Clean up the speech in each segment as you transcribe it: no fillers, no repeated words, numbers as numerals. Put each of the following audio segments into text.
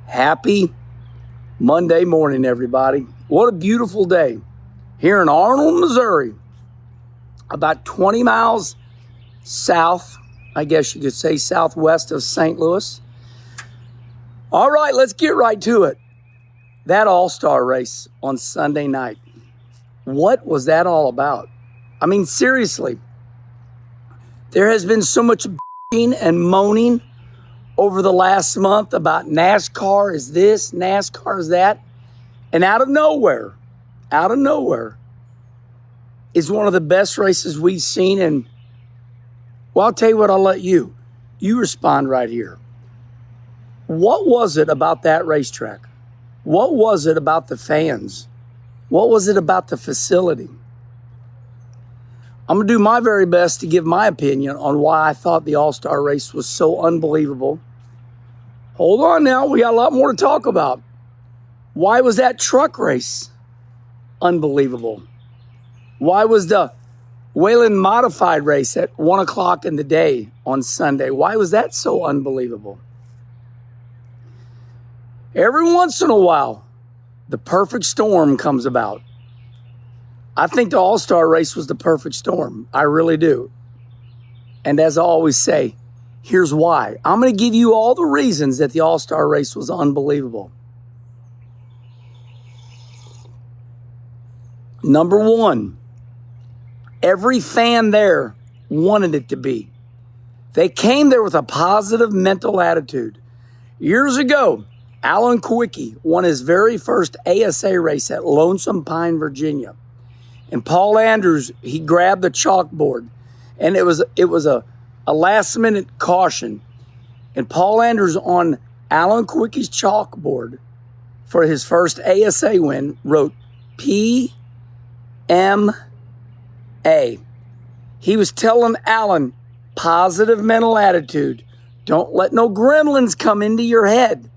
Happy Monday morning, everybody. What a beautiful day here in Arnold, Missouri. About 20 miles south, I guess you could say southwest of St. Louis. All right, let's get right to it. That all-star race on Sunday night. What was that all about? I mean, seriously, there has been so much bitching and moaning over the last month about NASCAR is this, NASCAR is that. And out of nowhere, is one of the best races we've seen. And, well, I'll tell you what, I'll let you respond right here. What was it about that racetrack? What was it about the fans? What was it about the facility? I'm going to do my very best to give my opinion on why I thought the All-Star race was so unbelievable. Hold on now, we got a lot more to talk about. Why was that truck race unbelievable? Why was the Wayland modified race at 1 o'clock in the day on Sunday? Why was that so unbelievable? Every once in a while, the perfect storm comes about. I think the All-Star race was the perfect storm. I really do. And as I always say, here's why. I'm going to give you all the reasons that the All-Star race was unbelievable. Number one, every fan there wanted it to be. They came there with a positive mental attitude. Years ago, Alan Kwiecki won his very first ASA race at Lonesome Pine, Virginia. And Paul Andrews, he grabbed the chalkboard, and it was a last-minute caution. And Paul Andrews on Alan Kwiecki's chalkboard for his first ASA win wrote PMA. He was telling Alan, positive mental attitude. Don't let no gremlins come into your head.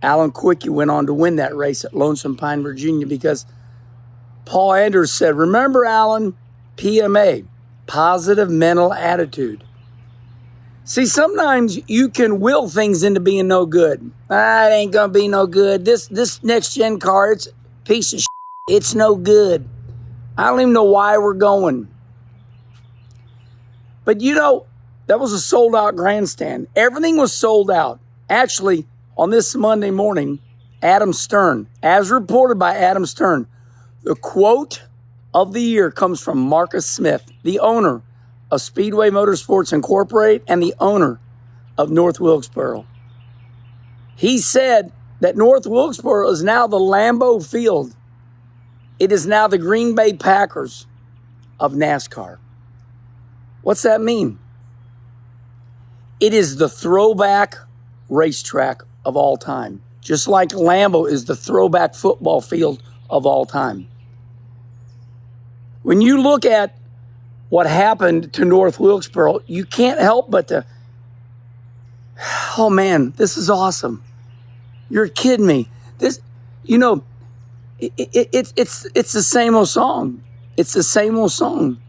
Alan Kwiecki went on to win that race at Lonesome Pine, Virginia, because Paul Andrews said, remember, Alan, PMA, positive mental attitude. See, sometimes you can will things into being no good. It ain't going to be no good. This next-gen car, it's a piece of shit. It's no good. I don't even know why we're going. But, that was a sold-out grandstand. Everything was sold out. Actually, on this Monday morning, Adam Stern, as reported by Adam Stern, the quote of the year comes from Marcus Smith, the owner of Speedway Motorsports Incorporated and the owner of North Wilkesboro. He said that North Wilkesboro is now the Lambeau Field. It is now the Green Bay Packers of NASCAR. What's that mean? It is the throwback racetrack of all time, just like Lambeau is the throwback football field of all time. When you look at what happened to North Wilkesboro, you can't help but to, oh man, this is awesome. You're kidding me. This, it's the same old song. It's the same old song.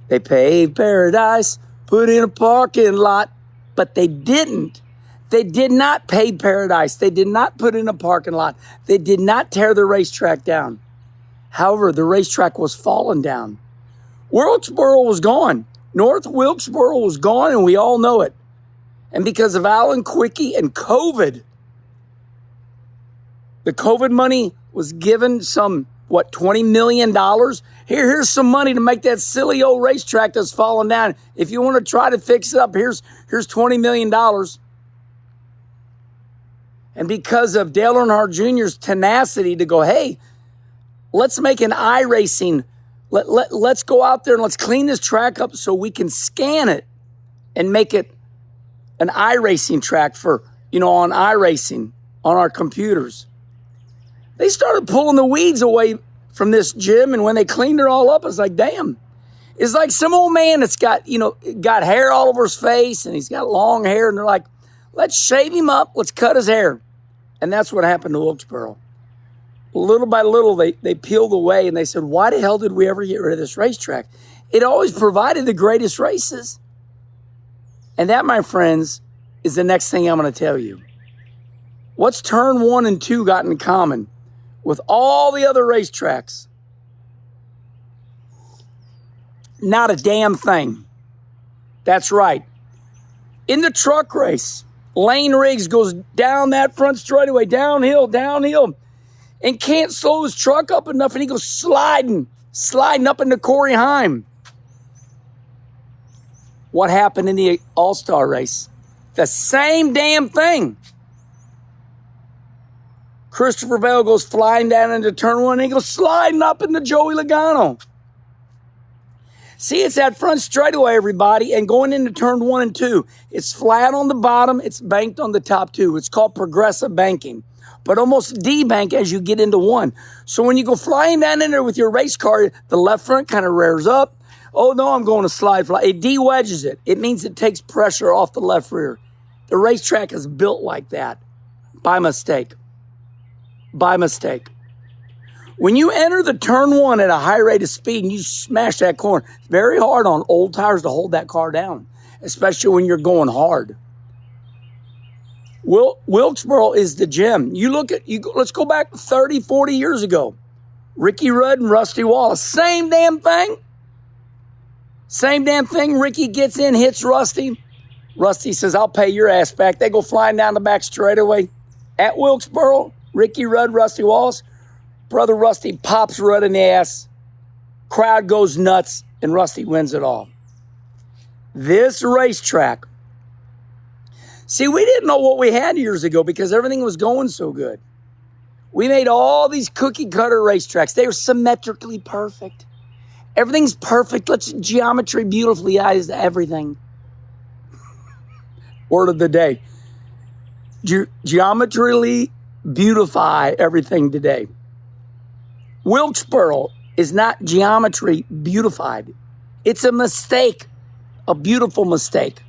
They paved paradise, put in a parking lot, but they didn't. They did not pave paradise. They did not put in a parking lot. They did not tear the racetrack down. However, the racetrack was falling down. Wilkesboro was gone. North Wilkesboro was gone, and we all know it. And because of Alan Kwiecki and COVID, the COVID money was given some, $20 million? Here's some money to make that silly old racetrack that's falling down. If you want to try to fix it up, here's $20 million. And because of Dale Earnhardt Jr.'s tenacity to go, hey, let's make an iRacing. Let's go out there and let's clean this track up so we can scan it and make it an iRacing track for, on iRacing on our computers. They started pulling the weeds away from this gym, and when they cleaned it all up, I was like, damn. It's like some old man that's got hair all over his face, and he's got long hair, and they're like, let's shave him up, let's cut his hair. And that's what happened to Wilkesboro. Little by little, they peeled away, and they said, why the hell did we ever get rid of this racetrack? It always provided the greatest races. And that, my friends, is the next thing I'm going to tell you. What's turn 1 and 2 got in common with all the other racetracks? Not a damn thing. That's right. In the truck race, Lane Riggs goes down that front straightaway, downhill, and can't slow his truck up enough, and he goes sliding up into Corey Heim. What happened in the All-Star race? The same damn thing. Christopher Bell goes flying down into turn 1, and he goes sliding up into Joey Logano. See, it's that front straightaway, everybody, and going into turn 1 and 2. It's flat on the bottom. It's banked on the top 2. It's called progressive banking, but almost debank as you get into 1. So when you go flying down in there with your race car, the left front kind of rears up. Oh, no, I'm going to slide fly. It de-wedges it. It means it takes pressure off the left rear. The racetrack is built like that by mistake. By mistake. When you enter the turn 1 at a high rate of speed and you smash that corner, it's very hard on old tires to hold that car down, especially when you're going hard. Wilkesboro is the gem. Let's go back 30, 40 years ago. Ricky Rudd and Rusty Wallace, same damn thing. Same damn thing. Ricky gets in, hits Rusty. Rusty says, I'll pay your ass back. They go flying down the back straightaway. At Wilkesboro, Ricky Rudd, Rusty Wallace. Brother Rusty pops Rudd in the ass. Crowd goes nuts, and Rusty wins it all. This racetrack. See, we didn't know what we had years ago because everything was going so good. We made all these cookie-cutter racetracks. They were symmetrically perfect. Everything's perfect. Let's geometry beautifies everything. Word of the day. Geometrically beautify everything today. Wilkesboro is not geometry beautified. It's a mistake, a beautiful mistake.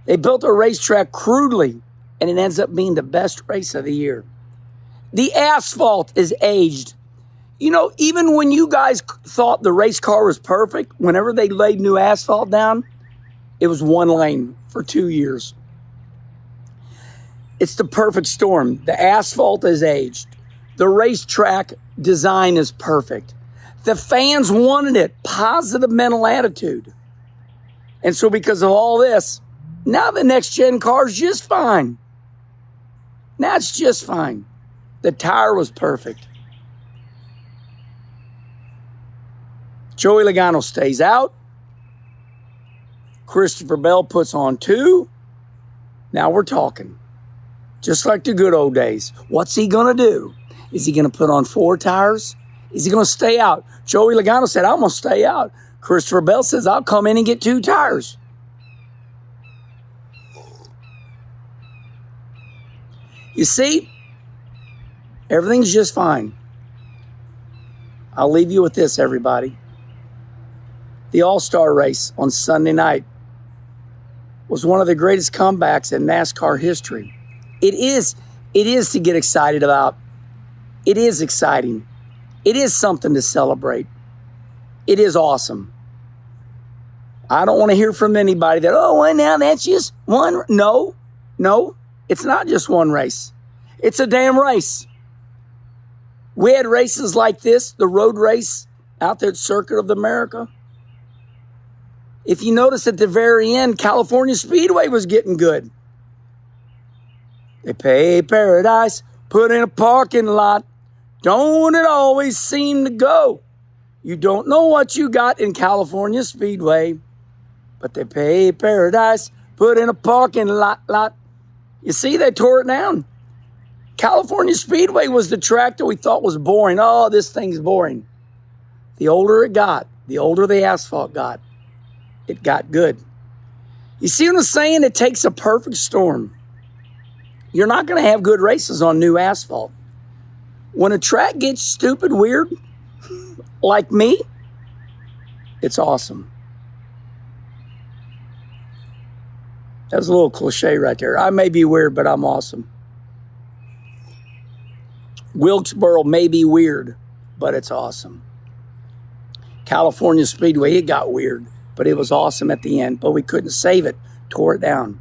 They built a racetrack crudely, and it ends up being the best race of the year. The asphalt is aged. You know, even when you guys thought the race car was perfect, whenever they laid new asphalt down, it was 1 lane for 2 years. It's the perfect storm. The asphalt is aged. The racetrack design is perfect. The fans wanted it. Positive mental attitude. And so because of all this, now the next gen car is just fine. Now it's just fine. The tire was perfect. Joey Logano stays out. Christopher Bell puts on 2. Now we're talking. Just like the good old days. What's he going to do? Is he going to put on 4 tires? Is he going to stay out? Joey Logano said, I'm going to stay out. Christopher Bell says, I'll come in and get 2 tires. You see, everything's just fine. I'll leave you with this, everybody. The All-Star race on Sunday night was one of the greatest comebacks in NASCAR history. It is to get excited about. It is exciting. It is something to celebrate. It is awesome. I don't want to hear from anybody that, oh, well, now that's just one. No, it's not just one race. It's a damn race. We had races like this, the road race out there at Circuit of America. If you notice at the very end, California Speedway was getting good. They pay paradise, put in a parking lot. Don't it always seem to go? You don't know what you got in California Speedway, but they pay paradise, put in a parking lot. You see, they tore it down. California Speedway was the track that we thought was boring. Oh, this thing's boring. The older it got, the older the asphalt got, it got good. You see what I'm saying? It takes a perfect storm. You're not going to have good races on new asphalt. When a track gets stupid weird, like me, it's awesome. That was a little cliche right there. I may be weird, but I'm awesome. Wilkesboro may be weird, but it's awesome. California Speedway, it got weird, but it was awesome at the end. But we couldn't save it, tore it down.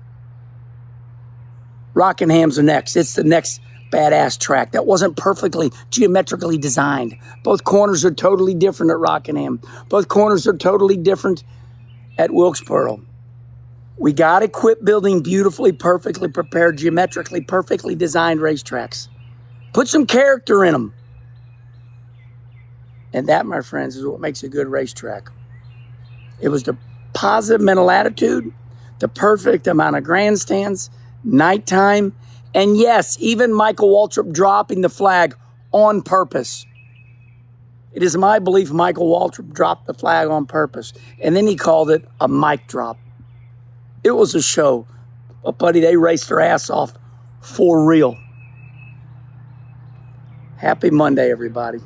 Rockinham's the next. It's the next badass track that wasn't perfectly geometrically designed. Both corners are totally different at Rockingham. Both corners are totally different at Wilkesboro. We got to quit building beautifully, perfectly prepared, geometrically, perfectly designed racetracks. Put some character in them. And that, my friends, is what makes a good racetrack. It was the positive mental attitude, the perfect amount of grandstands, nighttime, and yes, even Michael Waltrip dropping the flag on purpose. It is my belief Michael Waltrip dropped the flag on purpose, and then he called it a mic drop. It was a show. But, buddy, they raced their ass off for real. Happy Monday, everybody.